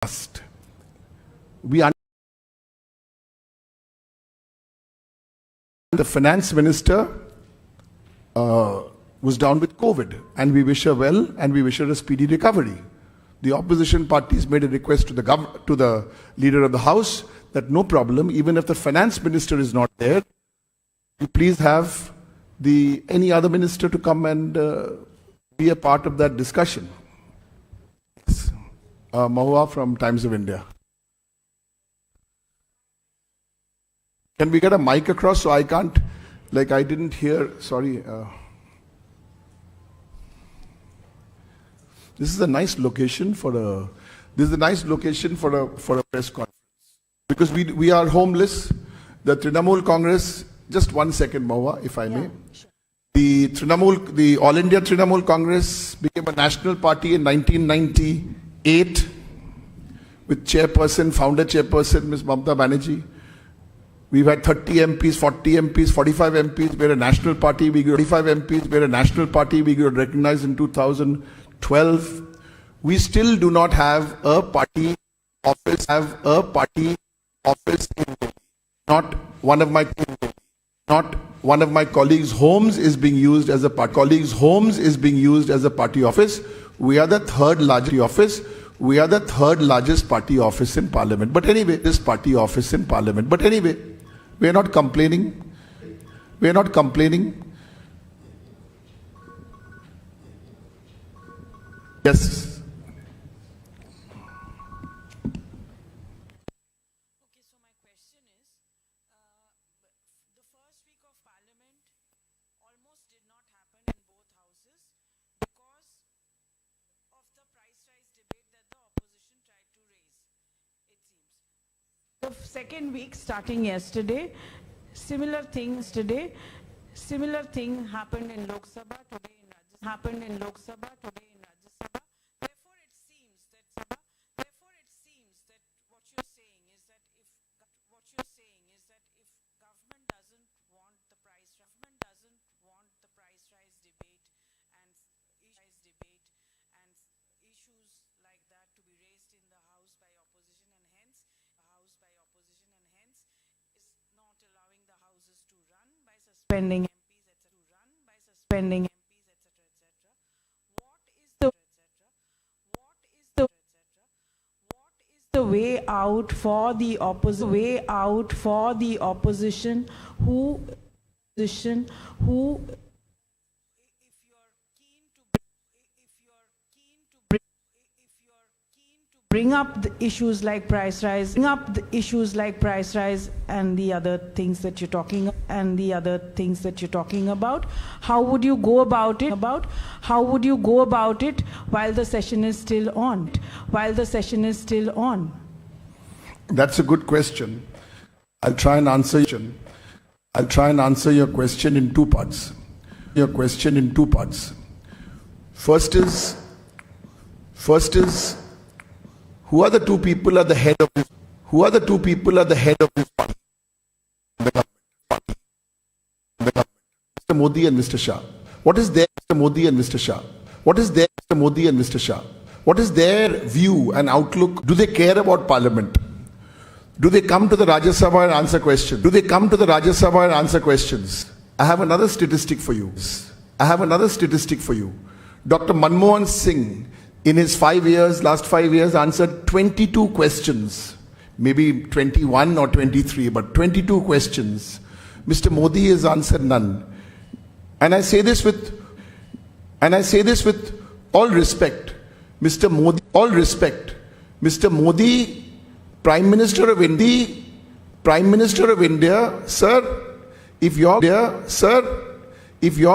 trust. We understand the finance minister was down with COVID, and we wish her well, and we wish her a speedy recovery. The opposition parties made a request to the leader of the house that no problem, even if the finance minister is not there, you please have any other minister to come and be a part of that discussion. Yes. Mahua from Times of India. Can we get a mic across so I can't, I didn't hear, sorry. This is a nice location for a press conference. Because we are homeless. The Trinamool Congress, just 1 second, Mahua, if I may. Sure. The All India Trinamool Congress became a national party in 1998 with founder chairperson, Ms. Mamata Banerjee. We've had 30 MPs, 40 MPs, 45 MPs. We're a national party. We got 45 MPs. We're a national party. We got recognized in 2012. We still do not have a party office. Not one of my colleagues' homes is being used as a party. Office. We are the third largest office. We are the third largest party office in Parliament. But anyway, we are not complaining. Yes. Okay, so my question is, the first week of Parliament almost did not happen in both houses because of the price rise debate that the opposition tried to raise, it seems. The second week starting yesterday, similar thing happened in Lok Sabha today in Rajya Sabha. Therefore it seems that what you're saying is that if government doesn't want the price rise debate and issues like that to be raised in the house by opposition and hence is not allowing the houses to run by suspending MPs, etc. What is the way out for the opposition who if you're keen to bring up the issues like price rise and the other things that you're talking about, how would you go about it while the session is still on? That's a good question. I'll try and answer your question in two parts. First is who are the two people at the head of this party? The government. Mr. Modi and Mr. Shah. What is their view and outlook? Do they care about Parliament? Do they come to the Rajya Sabha and answer questions? I have another statistic for you. Dr. Manmohan Singh, in his last 5 years, answered 22 questions. Maybe 21 or 23, but 22 questions. Mr. Modi has answered none. And I say this with all respect. Mr. Modi, Prime Minister of India, sir, if you're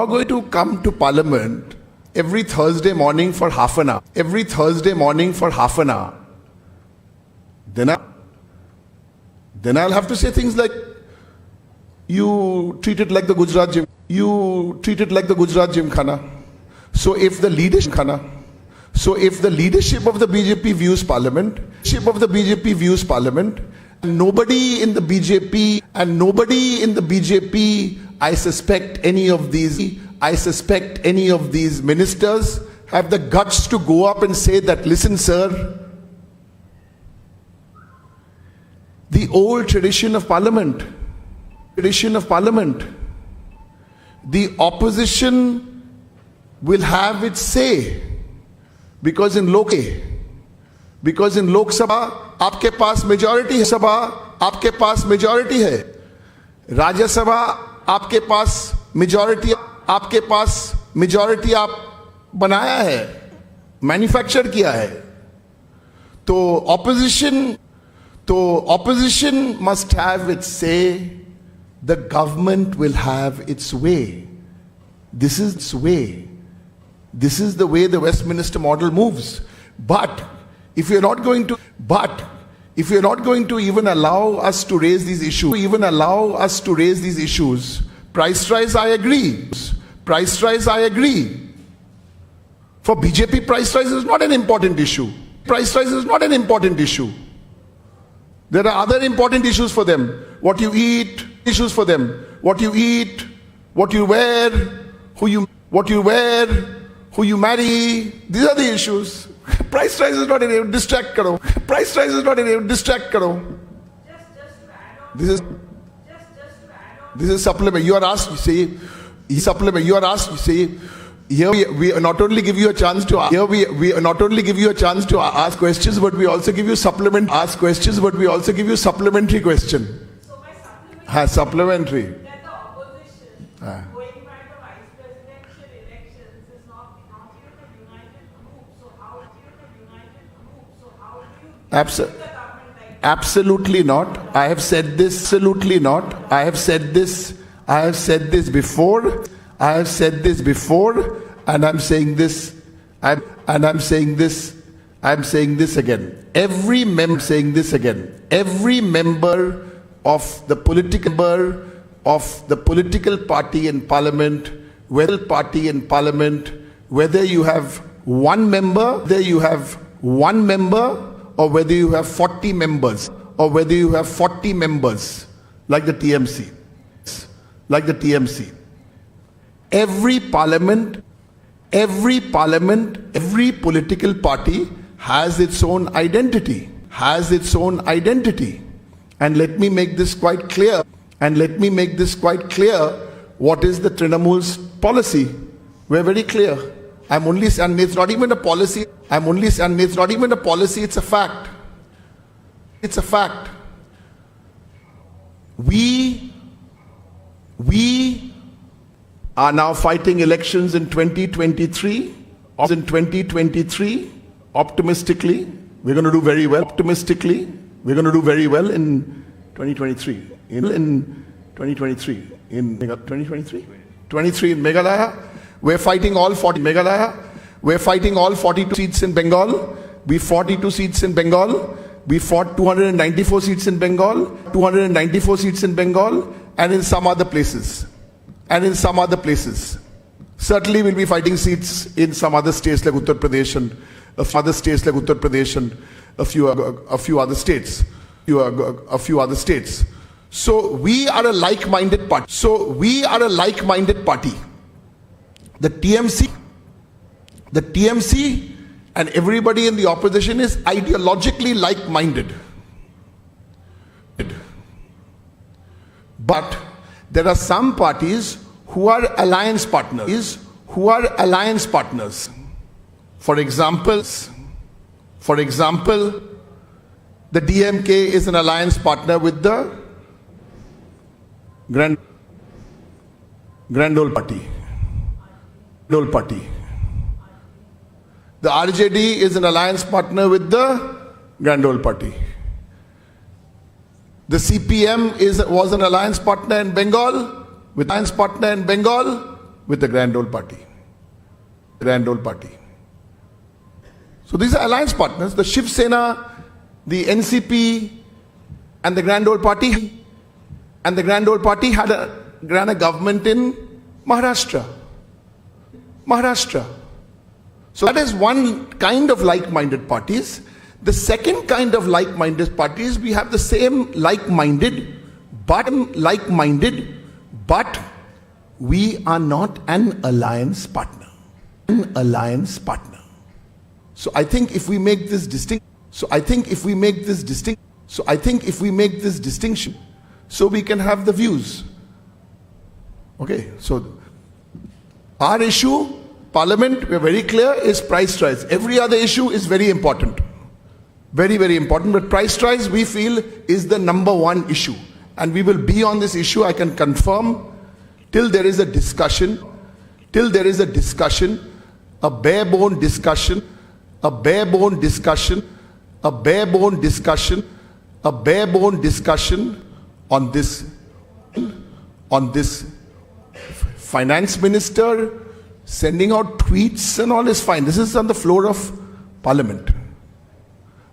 going to come to Parliament every Thursday morning for half an hour, then I'll have to say things like, you treat it like the Gujarat Gymkhana. So if the leadership of the BJP views Parliament, and nobody in the BJP, I suspect any of these ministers have the guts to go up and say that, listen, sir, the old tradition of parliament. The opposition will have its say because in Lok Sabha आपके पास majority है, सभा आपके पास majority है, राज्य सभा आपके पास majority आप बनाया है, मैन्युफैक्चर किया है. तो opposition must have its say. The government will have its way. This is its way. This is the way the Westminster model moves. But if you're not going to even allow us to raise these issues, price rise, I agree. For BJP, price rise is not an important issue. There are other important issues for them. What you eat, what you wear, who you marry. These are the issues. Price rise is not an distract karo. This is supplement. You are asked, you see, here we not only give you a chance to ask questions, but we also give you supplementary question. So my Supplementary. that the opposition going by the vice presidential elections is not even a united group. So how do you the government like Absolutely not. I have said this before, and I'm saying this again. Every member of the political party in parliament, whether you have one member, or whether you have 40 members, like the TMC. Every political party has its own identity. And let me make this quite clear. What is the Trinamool's policy? We're very clear. And it's not even a policy. It's a fact. We are now fighting elections in 2023. Optimistically, we're going to do very well. In 2023. In 23 in Meghalaya. We're fighting all 42 seats in Bengal. We fought 42 seats in Bengal. We fought 294 seats in Bengal. And in some other places. Certainly we'll be fighting seats in some other states like Uttar Pradesh and a few other states. So we are a like-minded party. The TMC and everybody in the opposition is ideologically like-minded. But there are some parties who are alliance partners. For example, the DMK is an alliance partner with the Grand Ole Party. The RJD is an alliance partner with the Grand Ole Party. The CPM was an alliance partner in Bengal with the Grand Ole Party. So these are alliance partners. The Shiv Sena, the NCP, and the Grand Ole Party, had a government in Maharashtra. So that is one kind of like-minded parties. The second kind of like-minded parties, we have the same like-minded, but we are not an alliance partner. So I think if we make this distinction, So I think if we make this distinction, so we can have the views. Okay, so our issue, Parliament, we're very clear, is price rise. Every other issue is very important. Very, very important. But price rise, we feel, is the number one issue. And we will be on this issue, I can confirm, till there is a discussion, a bare-bone discussion, a bare-bone discussion, a bare-bone discussion, a bare-bone discussion on this finance minister sending out tweets and all is fine. This is on the floor of Parliament.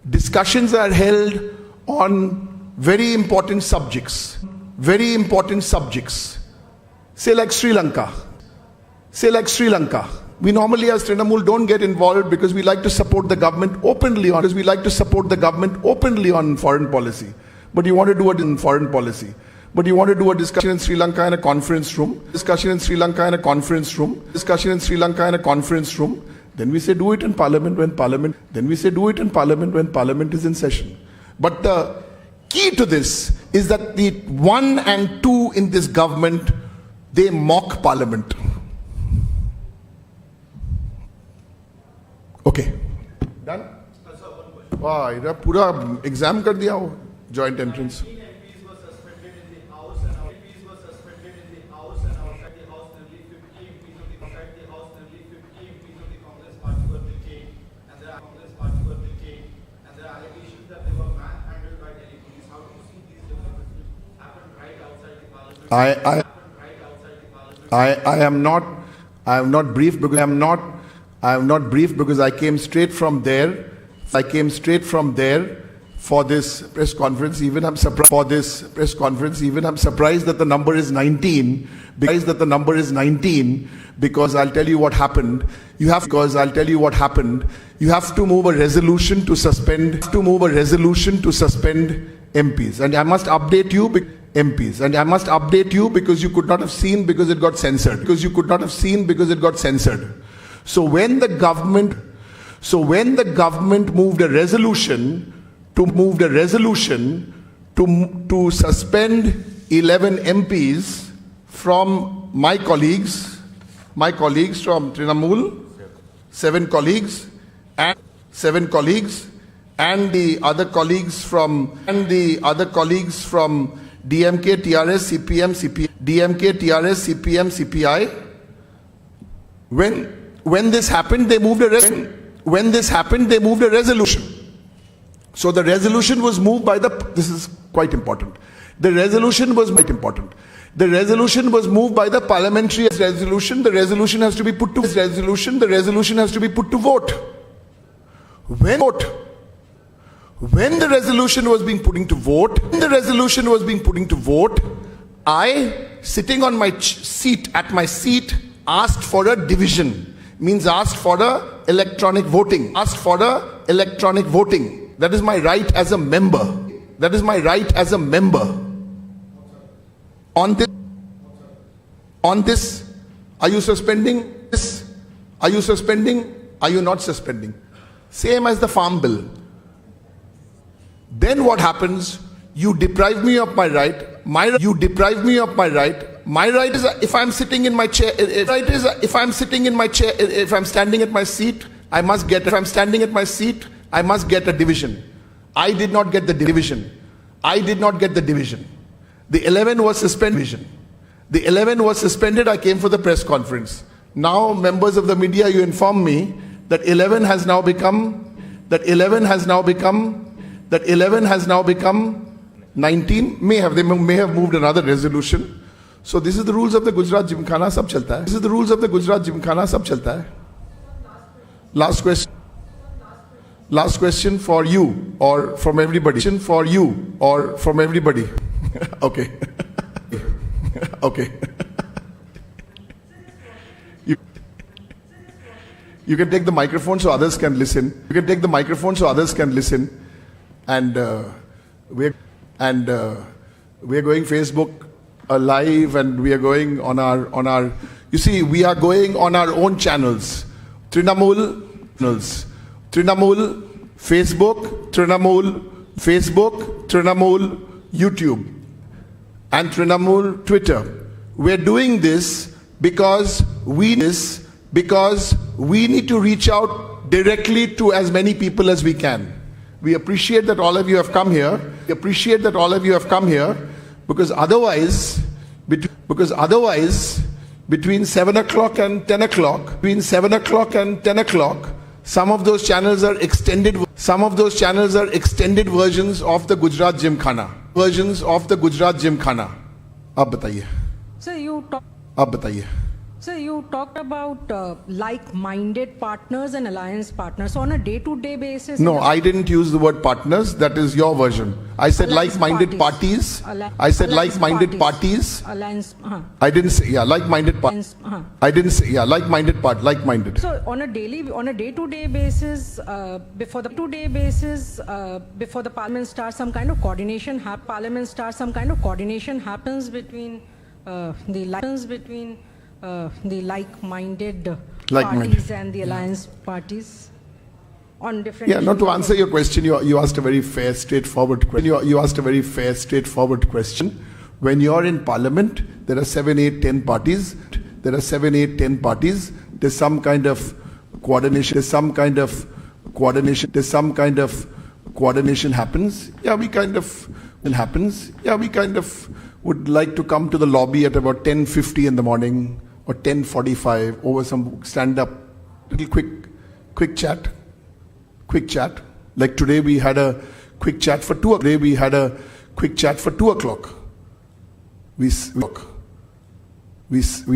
Discussions are held on very important subjects. Say like Sri Lanka. We normally as Trinamool don't get involved because we like to support the government openly on foreign policy. But you want to do it in foreign policy. But you want to do a discussion in Sri Lanka in a conference room. Then we say do it in Parliament when Parliament is in session. But the key to this is that the 1 and 2 in this government, they mock Parliament. Okay. Done? Wow, इधर पूरा exam कर दिया हो joint entrance. MPs were suspended in the House and outside the House. Nearly 50 MPs of the Congress party were detained, and there are allegations that they were manhandled by Delhi police. How do you see these developments which happen right outside the Parliament? I am not briefed because I came straight from there. For this press conference. Even I'm surprised that the number is 19. Because I'll tell you what happened. You have to move a resolution to suspend MPs. And I must update you because you could not have seen because it got censored. So when the government moved a resolution to suspend 11 MPs from my colleagues from Trinamool, 7 colleagues, and the other colleagues from DMK, TRS, CPI. When this happened, they moved a resolution. So the resolution was moved by this is quite important. The resolution was moved by the parliamentary resolution. The resolution has to be put to vote. When the resolution was being put to vote, I, sitting on my seat, asked for a division. Means asked for the electronic voting. That is my right as a member. On this, are you suspending? Are you not suspending? Same as the farm bill. Then what happens? You deprive me of my right. My right is if I'm sitting in my chair. If I'm standing at my seat, I must get a division. I did not get the division. The 11 was suspended. I came for the press conference. Now, members of the media, you inform me that 11 has now become 19. May have moved another resolution. So this is the rules of the Gujarat Gymkhana. Sab chalta hai. Last question for you or from everybody. Okay. Okay. You can take the microphone so others can listen. And we're going Facebook live, and we are going on our. You see, we are going on our own channels. Trinamool, Facebook, Trinamool, Facebook, Trinamool, YouTube, and Trinamool Twitter. We're doing this because we need to reach out directly to as many people as we can. We appreciate that all of you have come here. We appreciate that all of you have come here because otherwise, between 7 o'clock and 10 o'clock, some of those channels are extended versions of the Gujarat Gymkhana. Ab bataiye. So you talked about like-minded partners and alliance partners. So on a day-to-day basis. No, I didn't use the word partners. That is your version. I said like-minded parties. I said like-minded parties. Alliance. I didn't say like-minded parties. I didn't say like-minded part. Like-minded. So on a day-to-day basis, before the Parliament starts, some kind of coordination happens between the like-minded parties and the alliance parties on different. Yeah, not to answer your question, you asked a very fair, straightforward question. You asked a very fair, straightforward question. When you're in Parliament, there are 7, 8, 10 parties. There's some kind of coordination. Happens. Yeah, we kind of would like to come to the lobby at about 10:50 in the morning or 10:45 over some stand-up, little quick chat. Like today we had a quick chat for 2 o'clock. We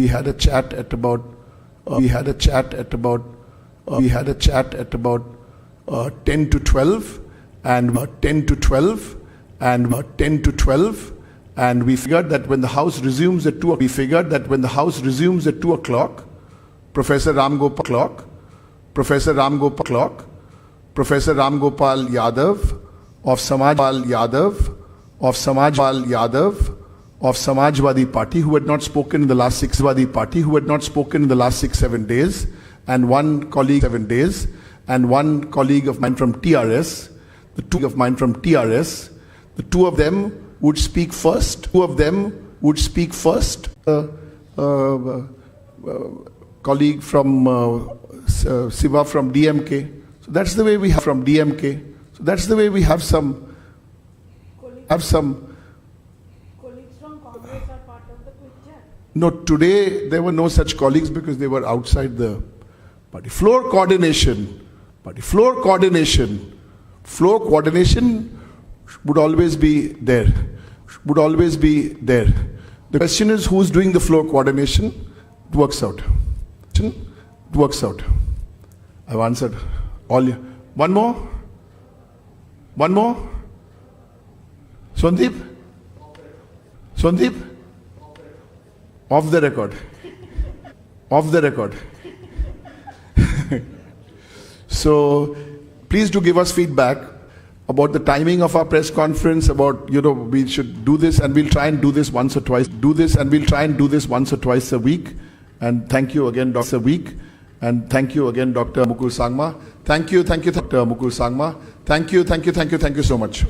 had a chat at about 10 to 12 and we figured that when the House resumes at 2 o'clock, Professor Ram Gopal Yadav of Samajwadi Party, who had not spoken in the last 6-7 days, and one colleague of mine from TRS, the two of them would speak first. Colleague from Siva from DMK. So that's the way we have some. Colleagues from Congress are part of the quick chat. No, today there were no such colleagues because they were outside the party. Floor coordination would always be there. The question is who's doing the floor coordination? It works out. I've answered all you. One more? Sandeep? Off the record. So please do give us feedback about the timing of our press conference, about, we should do this and we'll try and do this once or twice a week. And thank you again, Dr. Mukul Sangma. Thank you, Dr. Mukul Sangma. Thank you so much.